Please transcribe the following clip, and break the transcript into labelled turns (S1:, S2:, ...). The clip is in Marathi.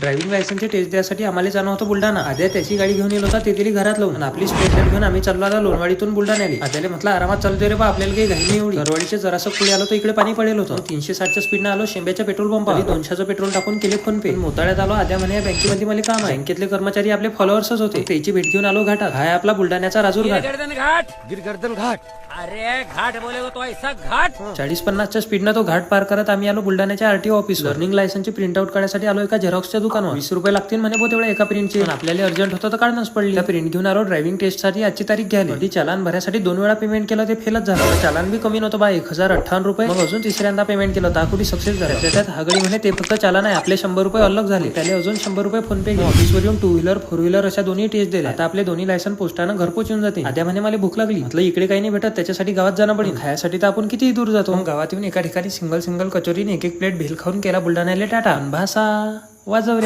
S1: ड्रायव्हिंग लायसन्सची टेस्ट द्यासाठी आम्हाला जाणं होतं बुलढाणा. आद्या त्याची गाडी घेऊन येलो होता, ते दिली घरात लावून. आपली स्प्लेंडर घेऊन आम्ही चाललो आता लोणवाडीतून बुलढाण्याला. आद्याला म्हटलं आरामात चालतोय रे बा, आपल्याला काही घाई नाही एवढी. दरवाडीचे जरासं पुढे आलो तर इकडे पाणी पडेल होतं. 360च्या स्पीडने आलो शेंब्याच्या पेट्रोल पंपावर. 200चं पेट्रोल टाकून केले फोन पे. मोताळ्यात आलो. आद्या म्हणे बँकेमध्ये मला काम आहे. बँकेतले कर्मचारी आपले फॉलोअर्सच होते. त्याची भेट घेऊन आलो घाटात. हा आपला बुलढाण्याचा राजूर घाट.
S2: गिरगर्दन घाट. अरे घाट बोले तो ऐसा घाट.
S1: 40-50च्या स्पीडनं तो घाट पार करत आम्ही आलो बुलढाण्याच्या आरटीओ ऑफिस. लर्निंग लायसन्सची प्रिंट आउट काढण्यासाठी आलो एका झेरॉक्सच्या दुकानावर. 20 रुपये लागतील म्हणे बो तेवढ्या एका प्रिंटची. आपल्याला अर्जंट होतं तर काढणंच पडली. त्या प्रिंट घेऊन आलो. ड्रायव्हिंग टेस्टसाठी आजची तारीख घ्यायला. चालान भरायसाठी 2 वेळा पेमेंट केलं, ते फेलच झालं. चालान बी कमी नव्हतं बा, 1058 रुपये. मग अजून तिसऱ्यांदा पेमेंट केलं, दाखवली सक्सेस झालं. त्यात हागडी म्हणे ते फक्त चालान आहे, आपले 100 रुपये अलग झाले. त्याला अजून 100 रुपये फोन पे. ऑफिसवर येऊन 2 व्हीलर 4 व्हीलर अशा दोन्ही टेस्ट दिले. आता आपले दोन्ही लायसन पोस्टानं घरपोच येऊन जाते. आद्या म्हणे मला भूक लागली. म्हटलं इकडे काही नाही भेटत, त्याच्यासाठी गावात जाणं पडेल. खायासाठी तर आपण किती दूर जातो. गावात येऊन एका ठिकाणी सिंगल कचोरीने एक प्लेट भेल खाऊन केला बुलढाण्याला टाटा. भाषा वाजव.